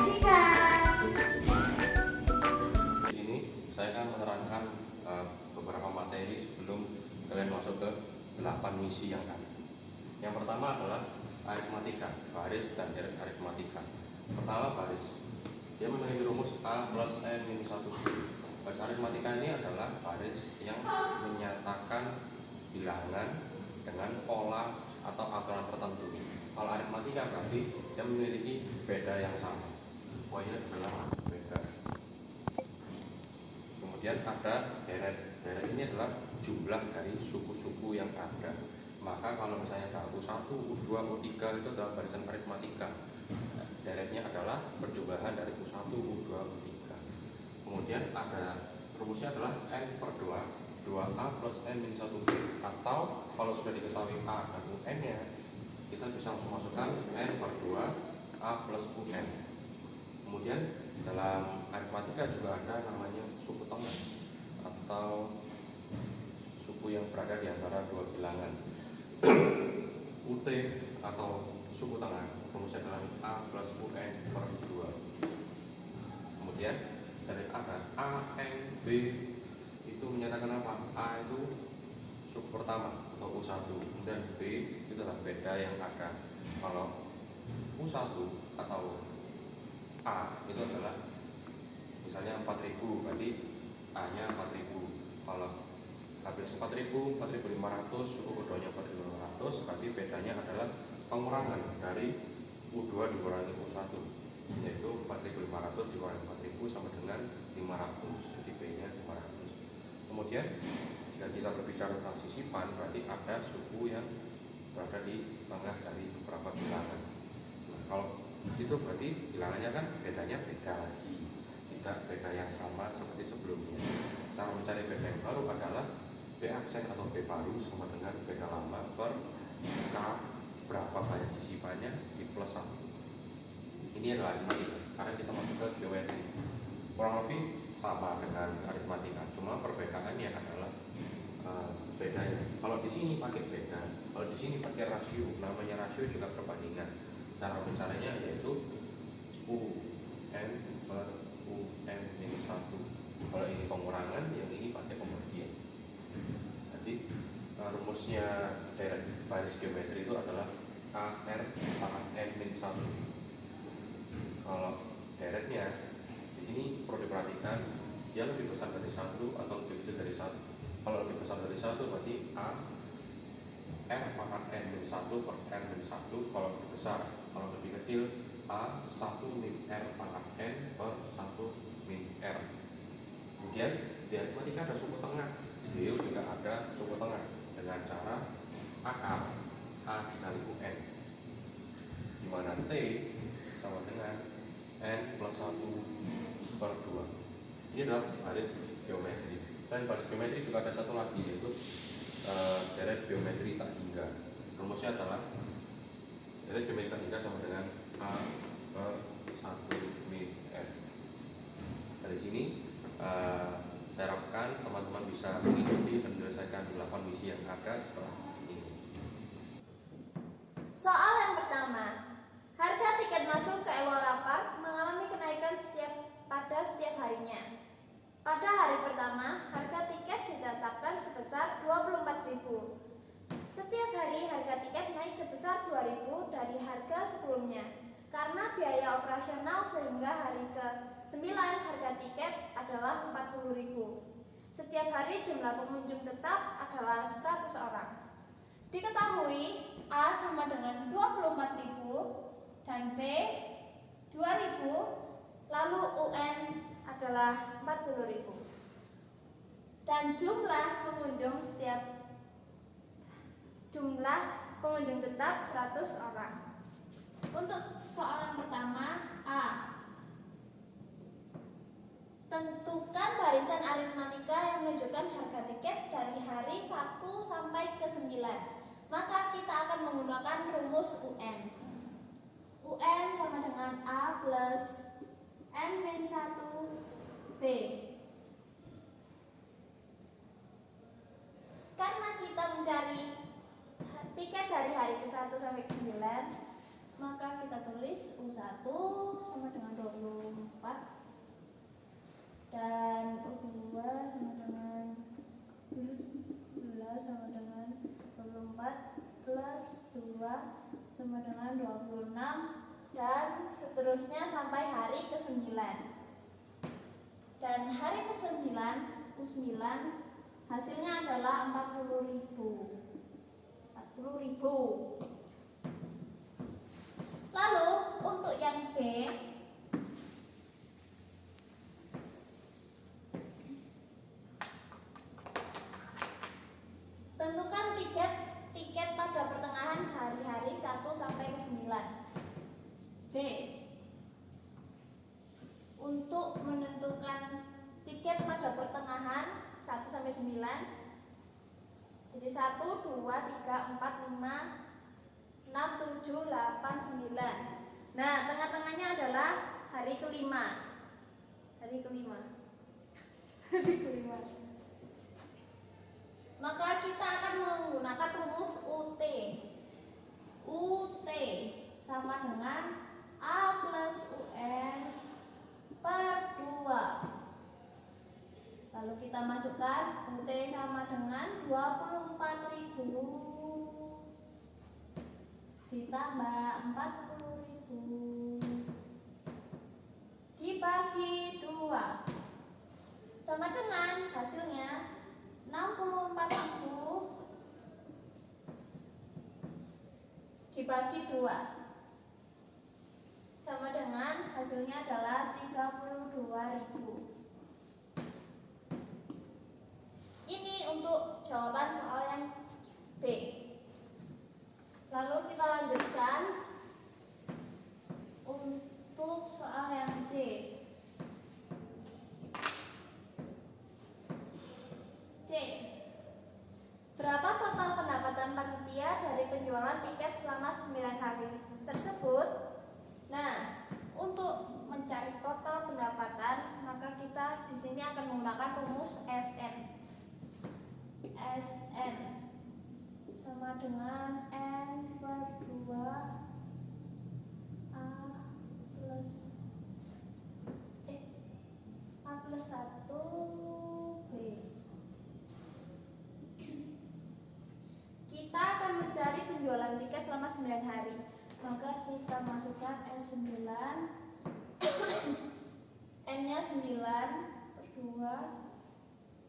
sajikan. Di sini saya akan menerangkan beberapa materi sebelum kalian masuk ke 8 misi yang ada. Yang pertama adalah aritmatika, baris dan deret aritmatika. Pertama baris, dia memiliki rumus A plus N minus 1. Baris aritmatika ini adalah baris yang menyatakan bilangan dengan pola atau aturan tertentu. Kalau aritmatika berarti dia memiliki beda yang sama. Pokoknya adalah beda. Kemudian ada deret. Deret ini adalah jumlah dari suku-suku yang ada. Maka kalau misalnya ada U1, U2, U3 itu adalah barisan aritmatika. Deretnya adalah perjumlahan dari U1, U2, U3. Kemudian ada rumusnya adalah N per 2, 2A plus N minus 1B. Atau kalau sudah diketahui A dan UN nya, kita bisa langsung masukkan N per 2 A plus UN. Kemudian dalam aritmatika juga ada namanya suku tengah atau suku yang berada di antara dua bilangan. UT atau suku tengah rumusnya adalah A plus UN per 2. Kemudian dari ada A, N, B itu menyatakan apa? A itu suku pertama atau U1, kemudian B itu adalah beda yang ada. Kalau U1 atau A itu adalah misalnya 4000, berarti A nya 4000. Kalau habis 4000, 4500, suku keduanya 4500, berarti bedanya adalah pengurangan dari U2 dikurangi U1, yaitu 4500 dikurangi 4000 sama dengan 500, jadi B nya 500. Kemudian jika kita berbicara tentang sisipan, berarti ada suku yang berada di tengah dari beberapa bilangan. Nah, kalau itu berarti bilangannya kan bedanya beda lagi, tidak beda yang sama seperti sebelumnya. Cara mencari beda yang baru adalah B aksen atau B baru sama dengan beda lama per K berapa banyak sisipannya di plus 1. Ini adalah aritmatika. Sekarang kita masuk ke geometri. Kurang lebih sama dengan aritmatika, cuma perbedaannya adalah bedanya. Kalau di sini pakai beda, kalau di sini pakai rasio. Namanya rasio juga perbandingan. Cara mencarinya yaitu UN per UN minus 1. Kalau ini pengurangan, yang ini pakai pembagian. Jadi rumusnya deret baris geometri itu adalah AR pangkat N minus 1. Kalau deretnya di sini perlu diperhatikan, dia lebih besar dari 1 atau lebih kecil dari 1. Kalau lebih besar dari 1 berarti A R pangkat N minus 1 per R minus 1 kalau lebih besar. Kalau lebih kecil A 1 min R pangkat N per 1 min R. Kemudian di aritmatika ada suku tengah. Di Geo juga ada suku tengah dengan cara akar A dikali UN, di mana T sama dengan N plus 1 per 2. Ini adalah baris geometri. Selain baris geometri juga ada satu lagi, yaitu deret geometri tak hingga. Rumusnya adalah deret geometri tak hingga sama dengan A per 1 min F. Dari sini saya harapkan teman-teman bisa mengikuti dan menyelesaikan 8 misi yang ada setelah ini. Soal yang pertama, harga tiket masuk ke Elora Park mengalami kenaikan pada setiap harinya. Pada hari pertama, harga tiket ditetapkan sebesar 24.000. Setiap hari harga tiket naik sebesar 2.000 dari harga sebelumnya. Karena biaya operasional sehingga hari ke-9 harga tiket adalah 40.000. Setiap hari jumlah pengunjung tetap adalah 100 orang. Diketahui A sama dengan 24.000 dan B 2.000, lalu UN adalah 40.000. Dan jumlah pengunjung tetap 100 orang. Untuk soal yang pertama, A. Tentukan barisan aritmatika yang menunjukkan harga tiket dari hari 1 sampai ke 9. Maka kita akan menggunakan rumus UN. UN sama dengan A plus N-1B. Karena kita mencari tiket dari hari ke-1 sampai ke-9, maka kita tulis U1 sama dengan 20, 24 plus 2 sama dengan 26, dan seterusnya sampai hari ke-9. Dan hari ke-9 U9 hasilnya adalah 40.000. Lalu untuk yang B, tentukan tiket pada pertengahan hari-hari 1 sampai ke 9. B, untuk menentukan tiket pada pertengahan 1 sampai 9. Jadi 1, 2, 3, 4, 5, 6, 7, 8, 9. Nah, tengah-tengahnya adalah hari kelima. Hari kelima. Maka kita akan menggunakan rumus UT. UT sama dengan A plus UN per 2. Lalu kita masukkan UT sama dengan 24.000 ditambah 40.000 dibagi 2 sama dengan hasilnya 64.000 dibagi 2 sama dengan hasilnya adalah 32.000. Ini untuk jawaban soal yang B. Lalu kita lanjutkan untuk soal yang C. C. Berapa total pendapatan panitia dari penjualan tiket selama 9 hari tersebut? Nah, untuk mencari total pendapatan, maka kita di sini akan menggunakan rumus SN. SN sama dengan N per 2 A plus 1 B. Kita akan mencari penjualan tiket selama 9 hari. Maka kita masukkan S9 N-nya 9 per 2,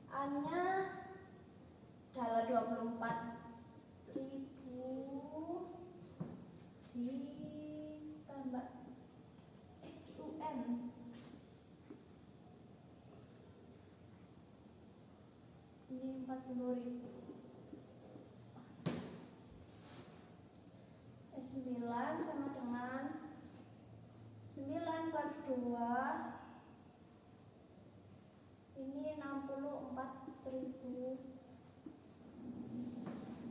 A-nya adalah 24.000 ditambah UN ini 40.000. S9 sama dengan 9 per 2 ini 64.000.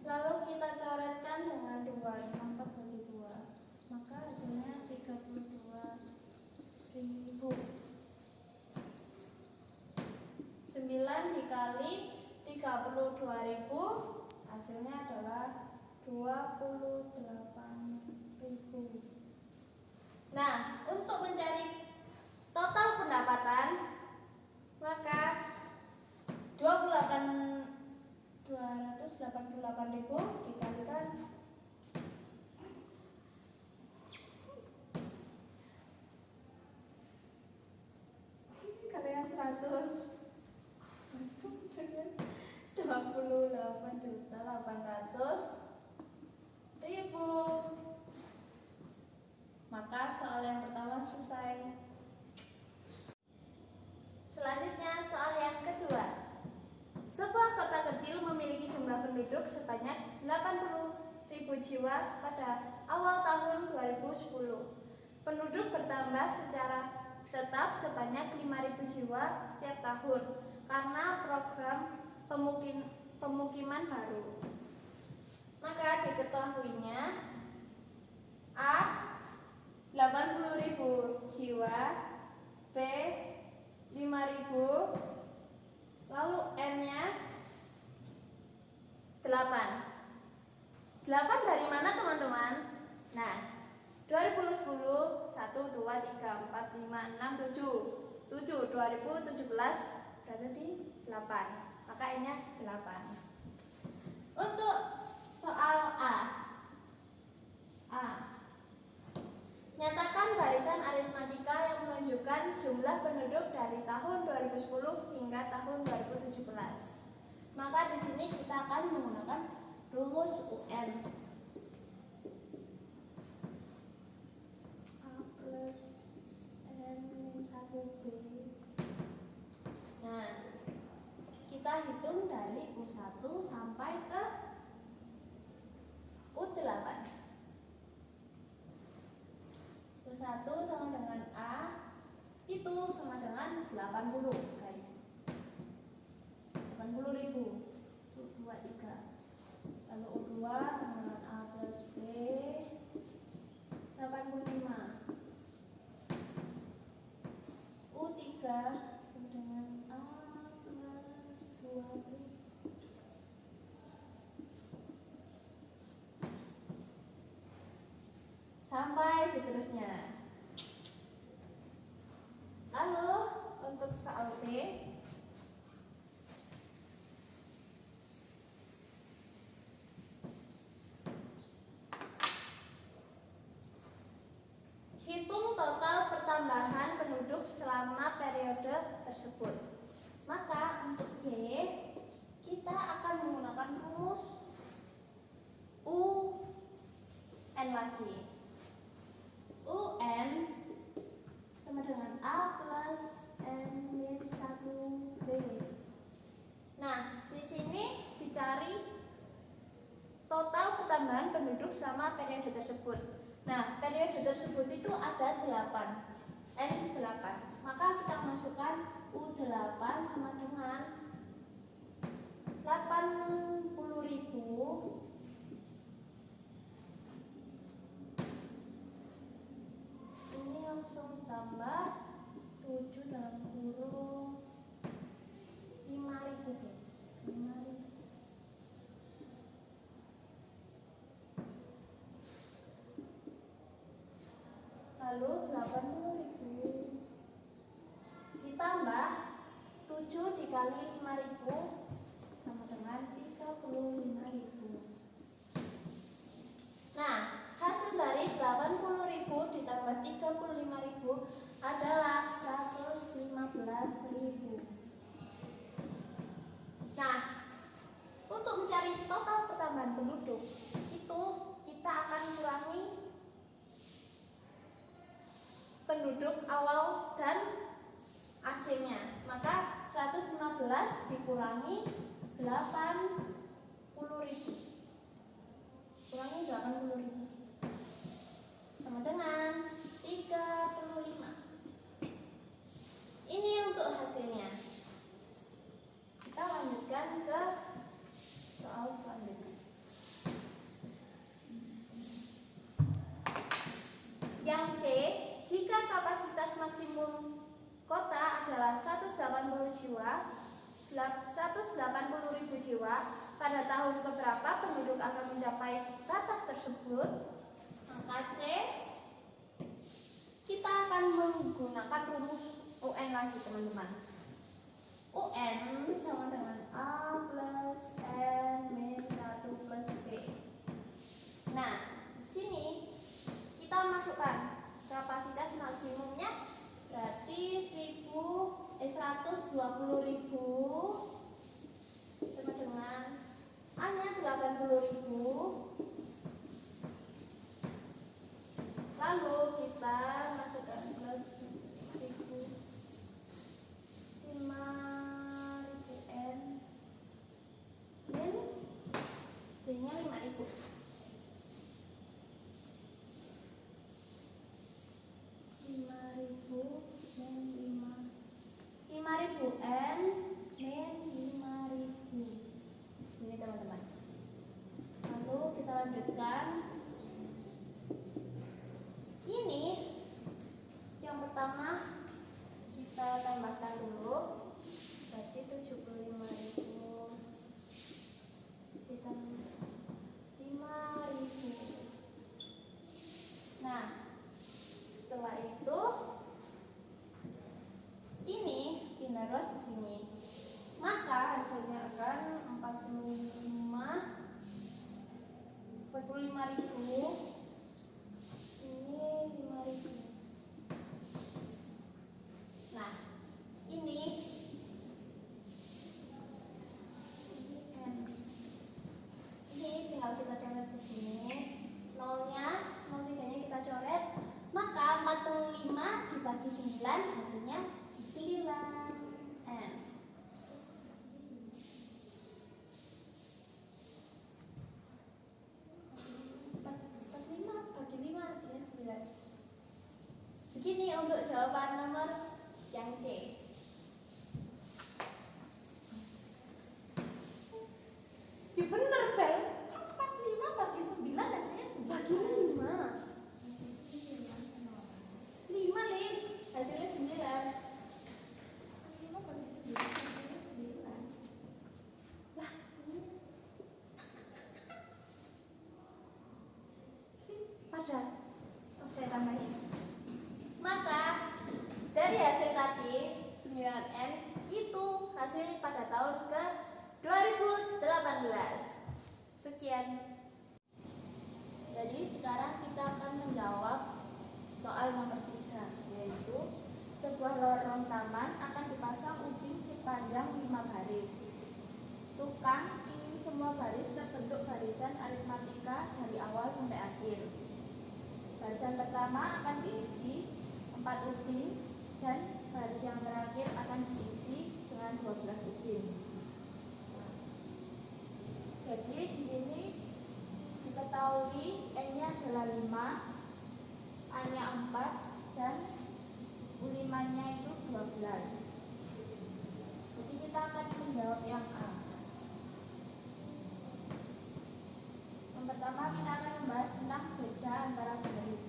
Lalu kita coretkan dengan 2, 4 bagi 2, maka hasilnya 32.000. 9 dikali 32.000 hasilnya adalah 28.000. Nah, untuk mencari total pendapatan, maka 288.000 dikalikan kalian 100 dengan 28.800.000. Maka soal yang pertama selesai. Selanjutnya soal yang kedua. Sebuah kota kecil memiliki jumlah penduduk sebanyak 80.000 jiwa pada awal tahun 2010. Penduduk bertambah secara tetap sebanyak 5.000 jiwa setiap tahun karena program pemukiman baru. Maka diketahuinya A. 80.000 jiwa, B. 5.000, lalu N-nya 8. 8 dari mana teman-teman? Nah, 2010 1, 2, 3, 4, 5, 6, 7 2017 berada di 8. Maka N-nya 8. Untuk soal A. Nyatakan barisan aritmatika yang menunjukkan jumlah penduduk dari tahun 2010 hingga tahun 2017. Maka di sini kita akan menggunakan rumus UN. A plus N min 1B. Nah, kita hitung dari U1 sampai ke U8. U1 sama dengan A itu sama dengan 80, guys. 80.000. U2 3. Lalu U2 sama dengan A plus B 85. U3 sama dengan A plus 2B. Sampai seterusnya. Lalu untuk soal B, hitung total pertambahan penduduk selama periode tersebut. Maka untuk B, kita akan menggunakan rumus UN lagi. UN sama dengan A plus N min 1B. Nah, di sini dicari total pertambahan penduduk selama periode tersebut. Nah, periode tersebut itu ada 8, N8. Maka kita masukkan U8 sama dengan 80.000 ini langsung tambah 7 dalam kurung 5.000, guys. 5.000. Lalu 80.000 ditambah 7 dikali 5.000 sama dengan 35.000. Nah, hasil dari 80.000 ditambah 35.000 adalah 115.000. Nah, untuk mencari total pertambahan penduduk itu kita akan kurangi penduduk awal dan akhirnya. Maka 115 dikurangi 80.000. Kurangi 80.000 sama dengan 35. Ini untuk hasilnya. Kita lanjutkan ke soal selanjutnya. Yang C, jika kapasitas maksimum kota adalah 180 jiwa, 180.000 jiwa, pada tahun keberapa penduduk akan mencapai batas tersebut? Maka C, kita akan menggunakan rumus UN lagi, teman-teman. UN sama dengan A plus N min 1 plus B. Nah, di sini kita masukkan kapasitas maksimumnya berarti 120.000 sama dengan A-nya 80.000. Lalu kita masukkan plus 5.000 N min B-nya 5.000. 5.000 N min 5.000. Ini teman-teman. Lalu kita lanjutkan. Ini yang pertama kita tambahkan dulu. Berarti 75.000 ditambah 5.000. Nah, setelah itu ini dinaros di sini. Maka hasilnya akan 45 25.000. Ini 5.000. Nah, ini N. Ini tinggal kita coret begini. Nolnya, 03-nya kita coret. Maka 45 dibagi 9 hasilnya 9 N. 45 bagi 5 hasilnya 9. Begini untuk jawaban nomor yang C. Ya bener, Bel. Kan 45 bagi 9 hasilnya 9. Bagi 5. 5, Lin. Hasilnya 9. 45 bagi 9 hasilnya 9. Lah, ini. Padahal. Oh, saya tambahin. Maka dari hasil tadi 9N itu hasil pada tahun ke 2018. Sekian. Jadi sekarang kita akan menjawab soal nomor 3, yaitu sebuah lorong taman akan dipasang ubin sepanjang 5 baris. Tukang ingin semua baris terbentuk barisan aritmatika dari awal sampai akhir. Barisan pertama akan diisi 4 ubin dan baris yang terakhir akan diisi dengan 12 ubin. Jadi di sini diketahui N-nya adalah 5, A-nya 4 dan U5-nya itu 12. Jadi kita akan menjawab yang A. Yang pertama kita akan membahas tentang beda antara baris.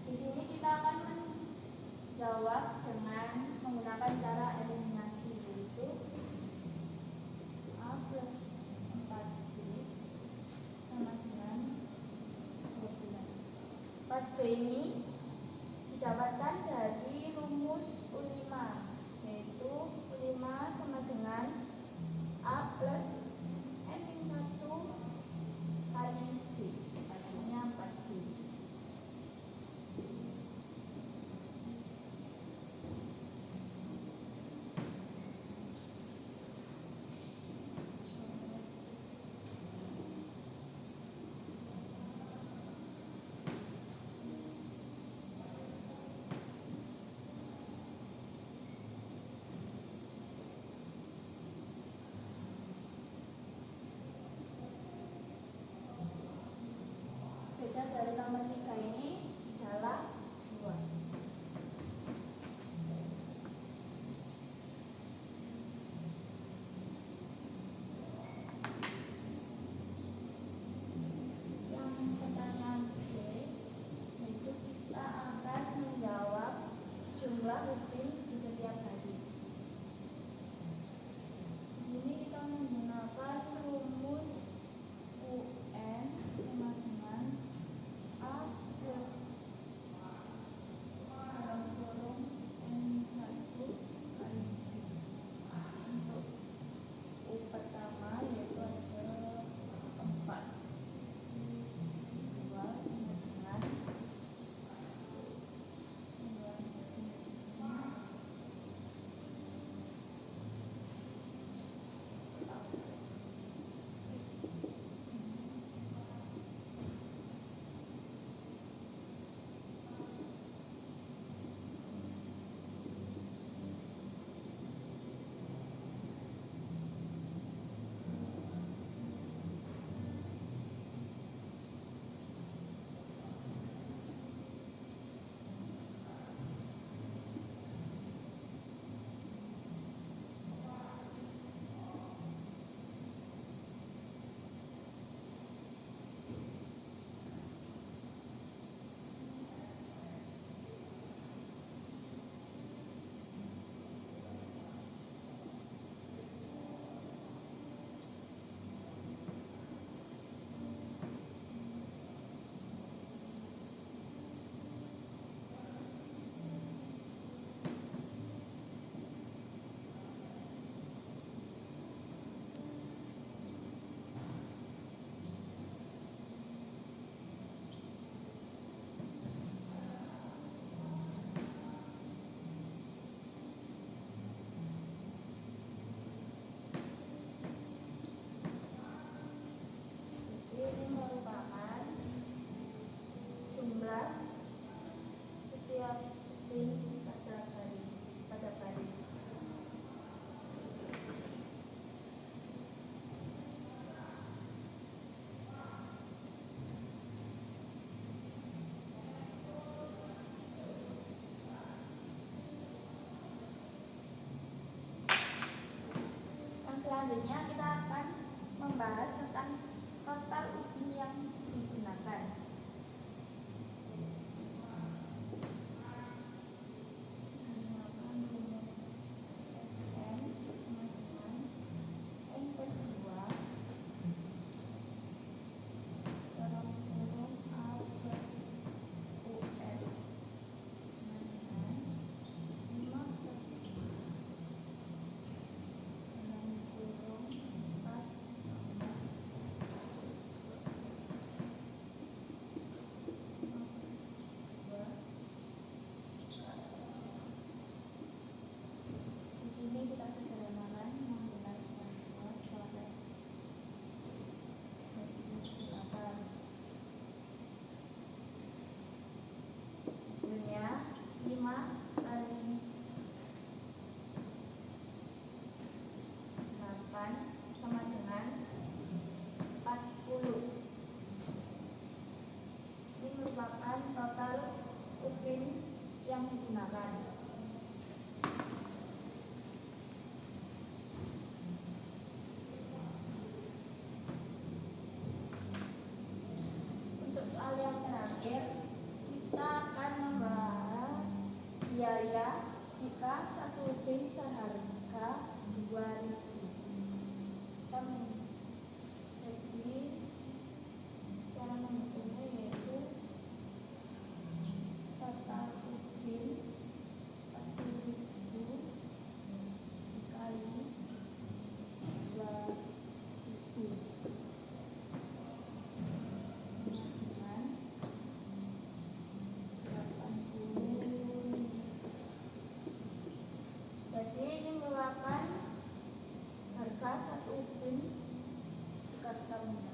Di sini kita akan menjawab dengan menggunakan cara eliminasi, yaitu A plus 4B sama dengan 12. 4B ini didapatkan dari rumus U5, yaitu U5 sama dengan A plus N-1 kali B, hasilnya 4B. Beda dari nomor 3 ini adalah 2. Yang pertanyaan B, yaitu kita akan menjawab jumlah ubin di setiap baris. Di sini kita menggunakan rumus UN sama dengan A plus dalam kurung N1 kali B. Untuk U pertama yaitu ada 4. 2 sama dengan 2 selanjutnya kita akan membahas tentang total upin yang digunakan. Menggunakan rumus SN sama dengan N per 2 dalam kurung A plus UN sama dengan 5 per 5 dalam kurung 4 tambah 2. Di sini kita sederhanakan 16 tambah coret jadi 8. Hasilnya 5 kali 8 sama dengan 40. Ini merupakan total upin yang digunakan. Untuk soal yang terakhir, kita akan membahas biaya jika satu upin seharga 2.000. Jadi cara menghitungnya yaitu total upin 40.000 dikali 2.000 sama dengan 80. Jadi ini merupakan harga satu upin jika kita menggunakan.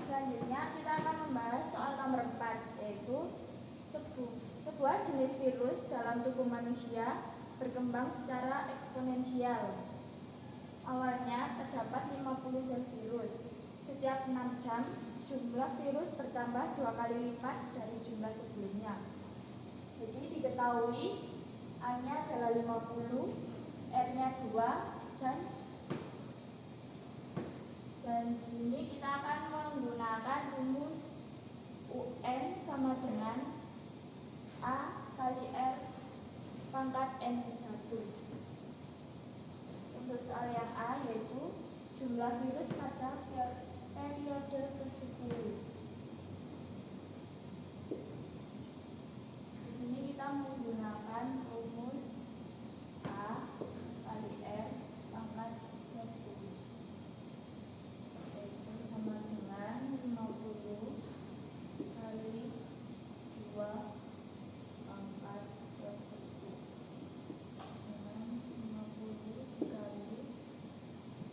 Selanjutnya kita akan membahas soal nomor 4, yaitu sebuah jenis virus dalam tubuh manusia berkembang secara eksponensial. Awalnya terdapat 50 sel virus. Setiap 6 jam, jumlah virus bertambah 2 kali lipat dari jumlah sebelumnya. Jadi diketahui A-nya adalah 50, R-nya 2, dan di sini kita akan menggunakan rumus UN sama dengan A kali R pangkat N1. Untuk soal yang A yaitu jumlah virus pada periode ke-10. Di sini kita menggunakan rumus A kali R pangkat 10 yaitu sama dengan 50 kali 2 pangkat 10 dengan 50 dikali 20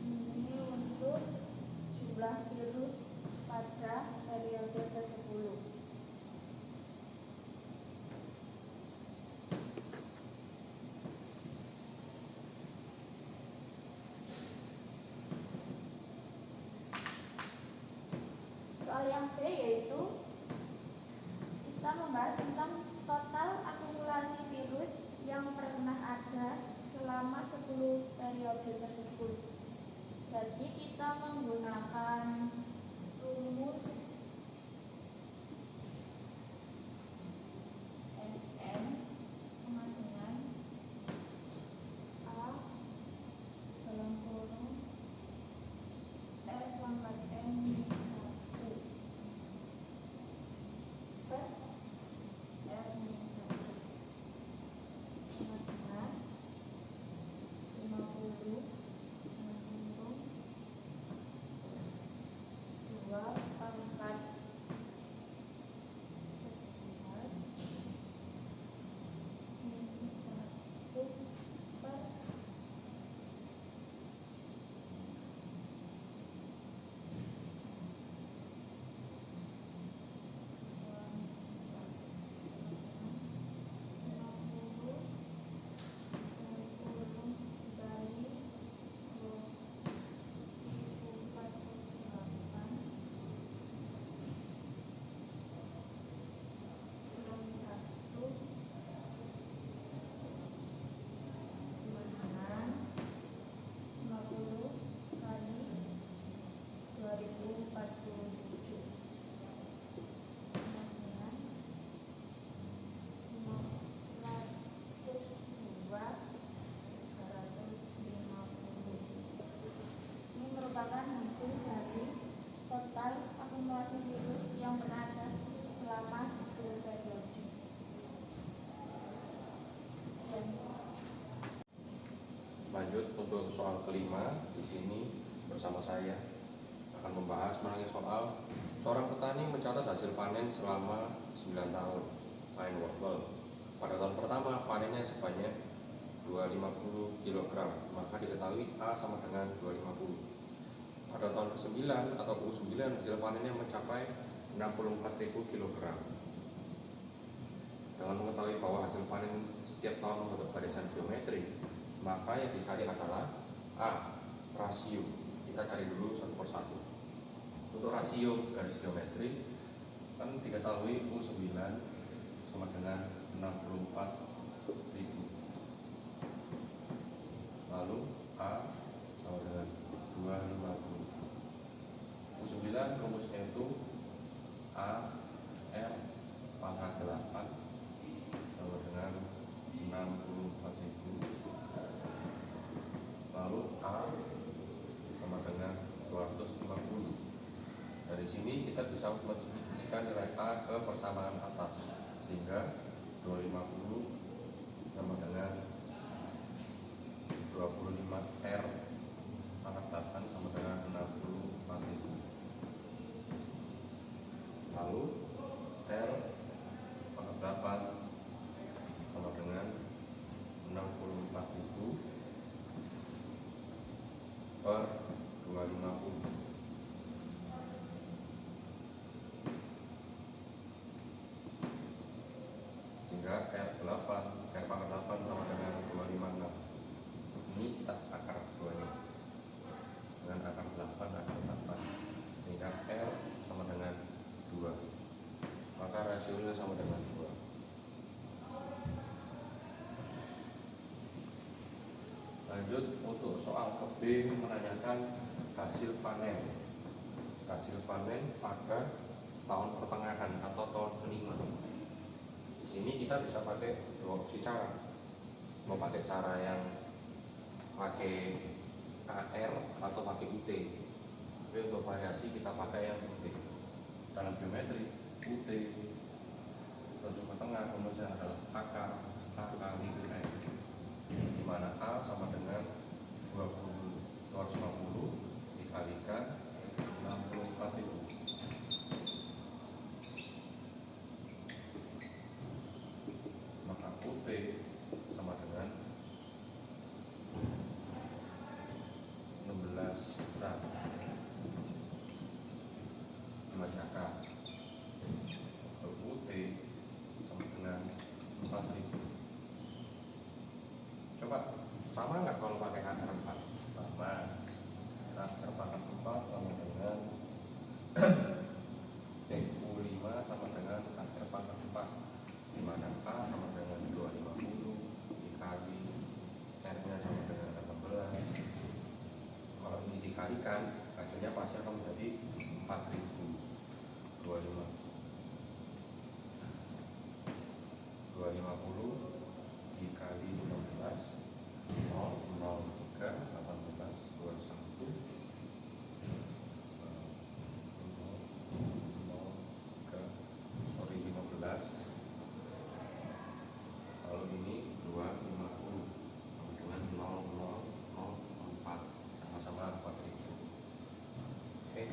ini untuk jumlah virus pada periode ke-10. Soal yang B yaitu kita membahas tentang total akumulasi virus yang pernah ada selama 10 periode tersebut. Jadi kita menggunakan rumus SN sama dengan A dalam kurung R pangkat N1 per R-1 sama dengan 50 dalam kurung 2 pangkat untuk soal kelima di sini bersama saya akan membahas mengenai soal seorang petani mencatat hasil panen selama 9 tahun panen wortel. Pada tahun pertama panennya sebanyak 250 kg, maka diketahui A sama dengan 250. Pada tahun ke-9 atau U9 hasil panennya mencapai 64.000 kg. Dengan mengetahui bahwa hasil panen setiap tahun membentuk barisan geometri, maka yang dicari adalah A. Rasio. Kita cari dulu satu persatu. Untuk rasio garis geometri kan diketahui U9 sama dengan 64.000. Lalu A sama dengan 250. U9 rumusnya itu A R pangkat 8 sama dengan 64.000. Lalu A sama dengan 250. Dari sini kita bisa mendefinisikan nilai A ke persamaan atas, sehingga 250 sama dengan 25R pangkat 8 sama dengan 64.000. Lalu R pangkat 8 sama dengan 64.000 per 250. Sehingga R8 pangkat 8 sama dengan 256. Ini kita akar keduanya dengan akar 8 sehingga R sama dengan 2, maka rasionya sama dengan 2. Lanjut untuk soal ke B, menanyakan hasil panen pada tahun pertengahan atau tahun kelima. Di sini kita bisa pakai dua opsi cara. Mau pakai cara yang pakai AR atau pakai UT. Tapi untuk variasi kita pakai yang UT. Dalam geometri UT atau sumber tengah rumusnya adalah akar A kali UT, di mana A sama dengan 250 dikalikan 64.000. Maka UT sama dengan 16 juta. Ini masih akar. UT sama dengan 4.000. Coba sama nggak kalau pakai akar 4? Sama. Akar pangkat 4 sama dengan U5 sama dengan akar pangkat 4, di mana A sama dengan 250 dikali R-nya sama dengan 18. Kalau ini dikalikan, hasilnya pasti akan menjadi 4.025. 250 dikali 16 003 18 21 15. Lalu ini 250 dengan 0004 sama-sama 4.000. Oke.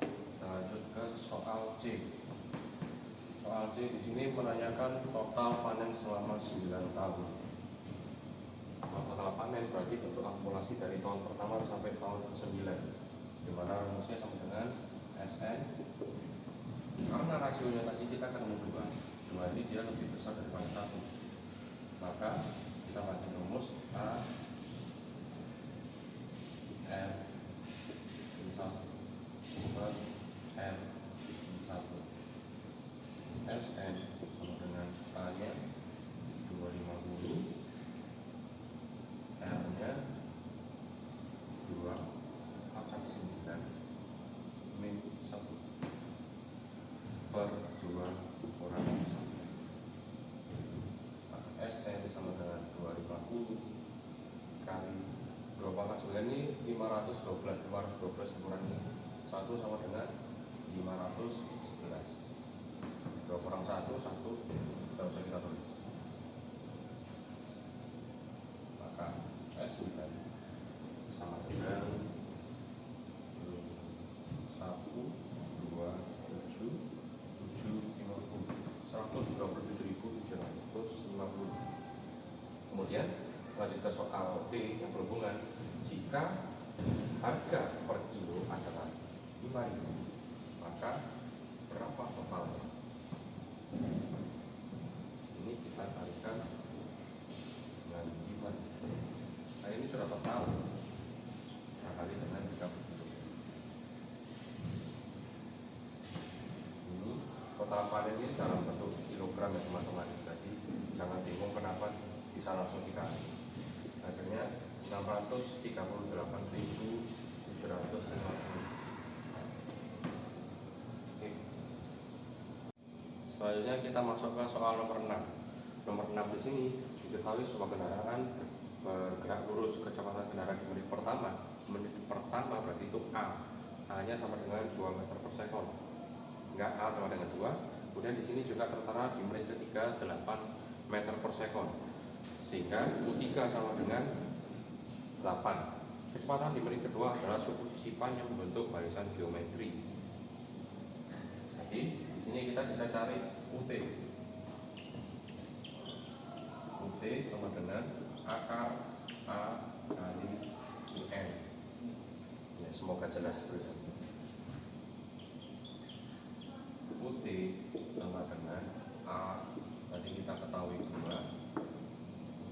Kita lanjut ke soal C. Soal C di sini menanyakan total panen selama 9 tahun. Kalau total panen berarti bentuk akumulasi dari tahun pertama sampai tahun ke-9, di mana rumusnya sama dengan SN. Karena rasionya tadi kita ketemu 2 ini dia lebih besar daripada 1, maka kita pakai rumus A M 1 per M 1. SN sama dengan A nya 250, R nya 2 pangkat 9 min 1 per 2 kurang 1. Maka SN sama dengan 250 kali 2 pangkat 9 ini 512 dikurangi 1 sama dengan 511. 2 kurang 1, 1 tidak usah kita tulis. Maka S9 lanjut ke soal D yang berhubungan jika harga per kilo adalah 5.000, maka berapa totalnya? Ini kita kalikan dengan 5. Nah ini sudah total, kita kali dengan 30. Ini total panen ini dalam bentuk kilogram ya teman-teman, jadi jangan bingung kenapa bisa langsung dikali. Hasilnya 638.750. Oke. Selanjutnya kita masuk ke soal nomor 6. Nomor 6 di sini diketahui sebuah kendaraan bergerak lurus, kecepatan kendaraan di menit pertama. Menit pertama berarti itu A. A-nya sama dengan 2 meter per sekon. Enggak, A sama dengan 2. Kemudian di sini juga tertera di menit ketiga 8 meter per sekon. Sehingga U3 sama dengan 8. Kecepatan di menit kedua adalah suku sisipan yang membentuk barisan geometri. Jadi di sini kita bisa cari UT. UT sama dengan akar A kali UN. Ya, semoga jelas tulisan. UT sama dengan A, tadi kita ketahui 2,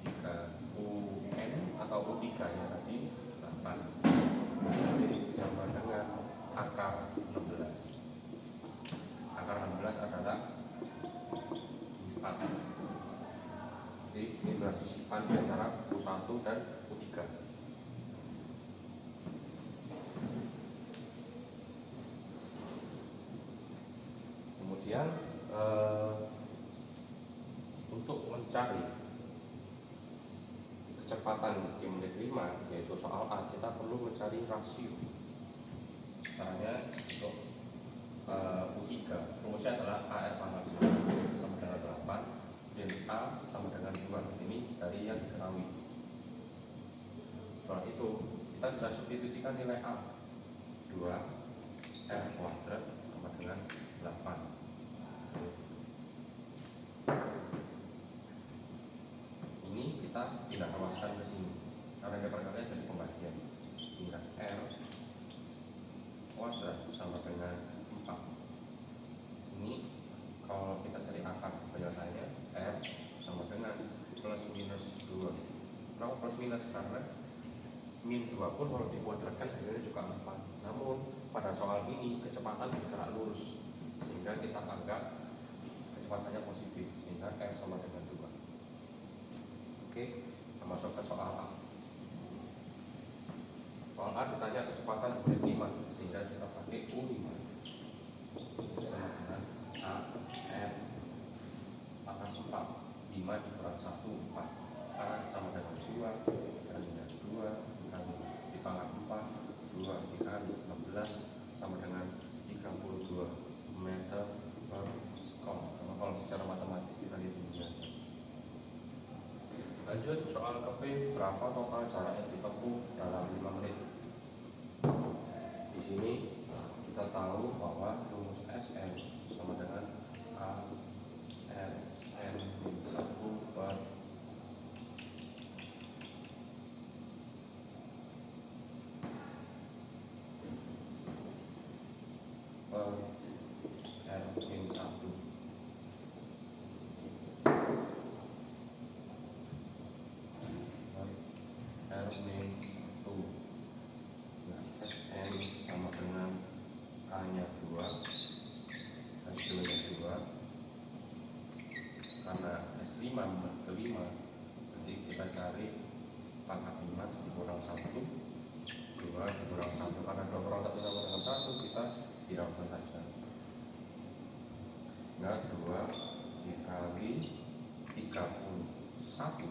3 UN atau U3 nya tadi 8. UT sama dengan akar 16. Akar 16 adalah 4. Jadi ini adalah sisipan di antara U1 dan U3. Kemudian untuk mencari kecepatan di menit 5, yaitu soal A, kita perlu mencari rasio. Caranya untuk U3 rumusnya adalah AR pangkat 5 sama dengan 8 dan A sama dengan 2. Ini dari yang diketahui. Setelah itu kita bisa substitusikan nilai A. 2 R kuadrat sama dengan 8. Ini kita tidak ruaskan ke sini karena ada perkalian jadi pembagian, sehingga R kuadrat sama dengan 4. Ini kalau kita cari akar penyelesaiannya, R sama dengan plus minus 2. Kenapa plus minus? Karena min 2 pun kalau dikuadratkan hasilnya juga 4. Namun pada soal ini kecepatan bergerak lurus, sehingga kita anggap kecepatannya positif, sehingga R sama dengan 2. Oke, kita masuk ke soal A. Soal A ditanya kecepatan menit 5, sehingga kita pakai U5 sama dengan A R pangkat 4. 5 dikurang 1, 4. A sama dengan 2 dikali dengan 2 dikali di pangkat 4, 2 dikali 16 sama dengan 32 meter per sekon. Kalau secara matematis kita lihat ini aja. Lanjut soal ke P, berapa total jarak yang ditempuh dalam 5 menit? Di sini kita tahu bahwa rumus SN sama dengan A R N min 1 per R min 1. R min 2. Nah, SN sama dengan A nya 2, hasilnya 2. Karena S5 ke 5, jadi kita cari pangkat 5 dikurang 1, 2 dikurang 1. Karena 2 kurang 1 sama dengan 1, kita hiraukan saja. Nah, 2 dikali 31.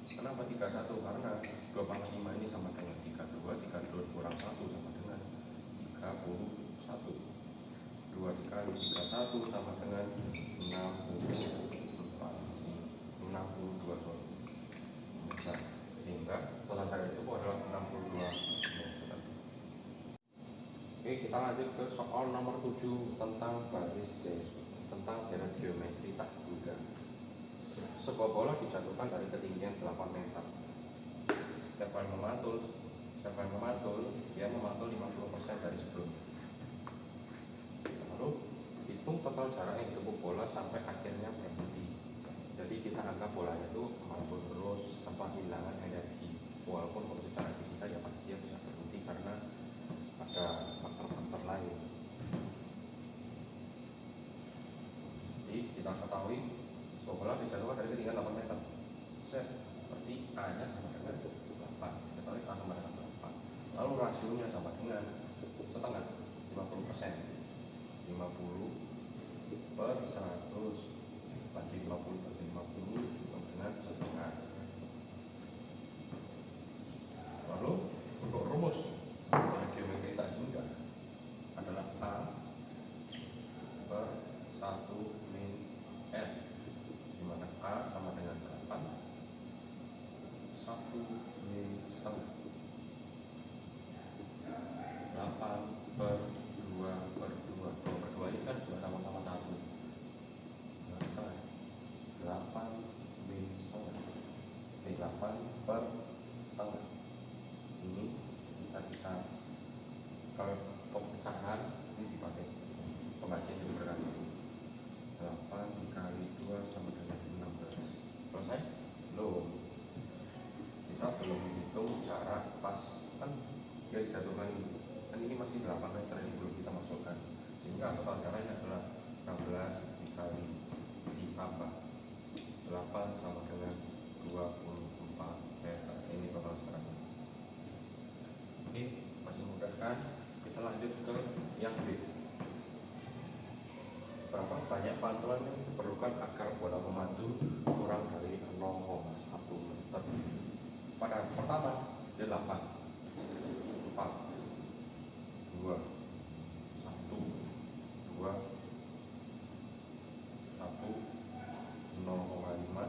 Kenapa 31? Karena 2 pangkat 5 ini sama dengan 32. 32 kurang 1 sama dengan 31. 2 dikali 31 sama dengan 62, sorry. Nah, sehingga total jarak itu adalah 62 meter. Oke, kita lanjut ke soal nomor 7 tentang baris dash, tentang deret geometri tak duga. Sebuah bola dijatuhkan dari ketinggian 8 meter. setiap kali mematul dia mematul 50% dari sebelumnya. Lalu hitung total jarak yang ditempuh bola sampai akhirnya berhenti. Jadi kita anggap bolanya itu mematul terus tanpa kehilangan energi. Walaupun kalau secara fisika ya pasti dia bisa berhenti karena ada faktor-faktor lain. Jadi kita ketahui sebuah bola dijatuhkan dari ketinggian 8 meter. Berarti A-nya sama dengan 8. Kita tahu A sama dengan 8. Lalu rasionya sama dengan setengah, 50%. 50 per 100 bagi 50 bagi 50 sama dengan setengah. Lalu untuk rumus dari geometri tak hingga adalah A per 1 min N, di mana A sama dengan 8, 1 min setengah, 8 per 2 per 2. Kalau per 2 ini kan juga sama-sama 1 setengah, 8 min setengah, 8 per setengah. Ini kita bisa, kalau pemecahan ini dipakai pembagian yang berkali 8 dikali 2 sama dengan 16. Selesai? Belum. Kita belum hitung jarak pas kan dia dijatuhkan ini. Kan ini masih 8 meter, ini belum kita masukkan. Sehingga total jaraknya adalah 16 dikali ditambah 8 sama dengan 24 meter. Ini total jaraknya. Oke, masih mudah kan? Kita lanjut ke yang B. Berapa banyak pantulan yang diperlukan agar bola memantul kurang dari 0,1 meter? Pada pertama dia 8, 4, 2, 1, 2, 1, 0,5, 0,25,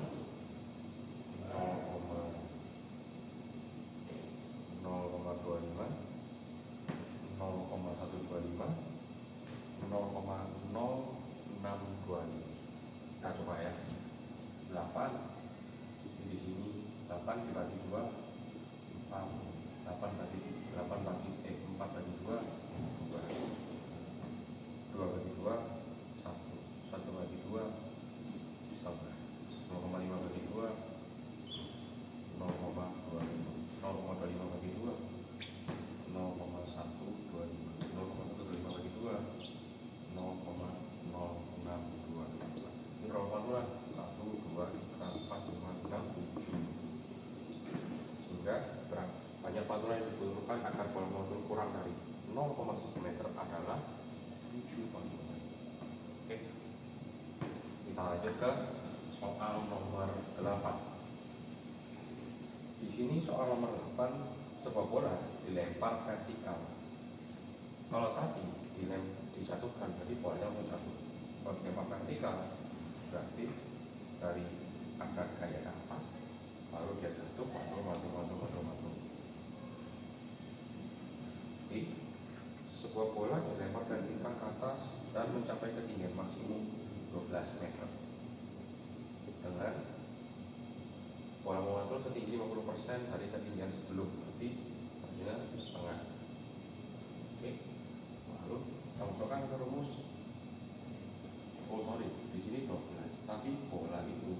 0,125, 0,0625. Kita coba ya. 8 di sini, 8 dibagi 2 4, 4 bagi 2 2 bagi 2 1, 1 bagi 2 setengah, 0,5 bagi 2 0,25 bagi 2 0,125, 0,125 bagi 2 0,0625. Ini berapa pantulan? 1, 2, 3, 4, 5, 6, 7. Sehingga banyak pantulan yang dibutuhkan agar bola memantul kurang dari 0,1 meter adalah 7 pantulan. Oke, kita lanjut ke soal nomor 8. Di sini soal nomor 8, sebuah bola dilempar vertikal. Kalau tadi dijatuhkan, berarti bolanya mau jatuh. Kalau dilempar vertikal, berarti dari ada gaya ke atas, lalu dia jatuh, mantul. Jadi sebuah bola dilempar vertikal ke atas dan mencapai ketinggian maksimum 12 meter dengan bola memantul setinggi 50% dari ketinggian sebelum, berarti harusnya setengah. Oke, lalu kita masukkan ke rumus. Di sini 12, tapi bola itu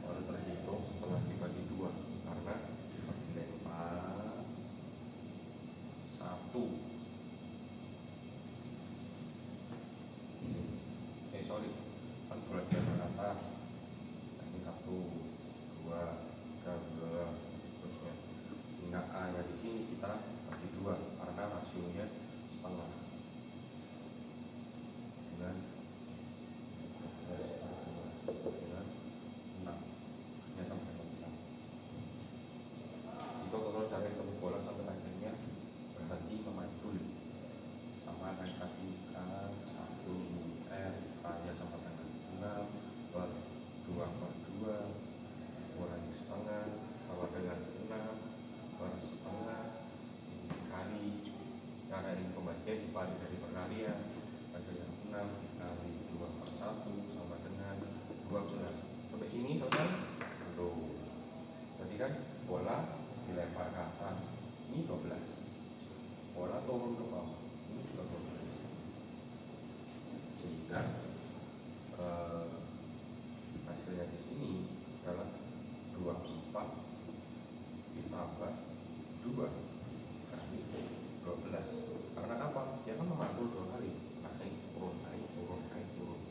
baru terhitung setelah dibagi 2 karena harus dilempar 1. Kan bola dia ke atas, ini 1, 2, 3, 4, seterusnya. Sehingga A nya di sini kita bagi 2 karena rasionya setengah dengan 6 nya sama dengan 6. Itu total jarak yang tempuh bola sampai akhirnya berhenti memantul sama kayak tadi kan 1 R, A nya sama dengan 6 per 2 per 2 kurangi setengah sama dengan 6 per setengah, ini dikali karena ini pembagian dibalik dari perkalian, hasilnya 6 kali 2 per 1 sama dengan 12. Sampai sini selesai? Belum. Berarti kan bola dilempar ke atas, ini 12. Bola turun ke bawah, ini juga 12. Sehingga hasilnya di sini adalah 24 ditambah 2 kali 12. Karena apa? Dia kan memantul 2 kali, naik turun naik turun naik turun.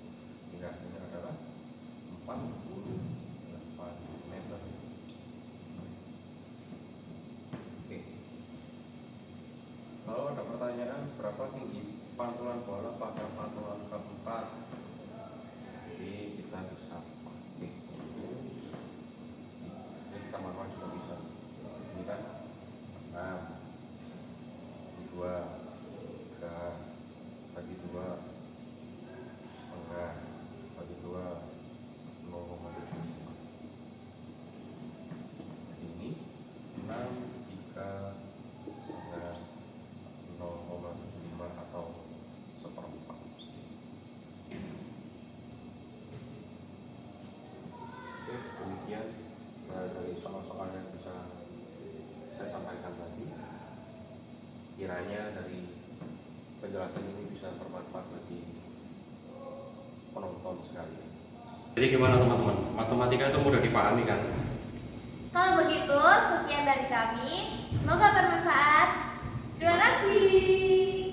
Hingga hasilnya adalah 48 meter. Oke. Kalau ada pertanyaan berapa tinggi pantulan bola pada pantulan keempat, jadi kita bisa pakai terus. Ini kita manual juga bisa. Ini kan 6, ini 2, 3, bagi 2, setengah, bagi 2, 0,75. Jadi ini 6, 3, setengah, 0,75 atau seperempat. Oke, demikian dari soal-soal yang bisa saya sampaikan tadi. Kiranya dari penjelasan ini bisa bermanfaat bagi penonton sekalian. Jadi gimana teman-teman? Matematika itu mudah dipahami kan? Kalau begitu, sekian dari kami. Semoga bermanfaat. Terima kasih.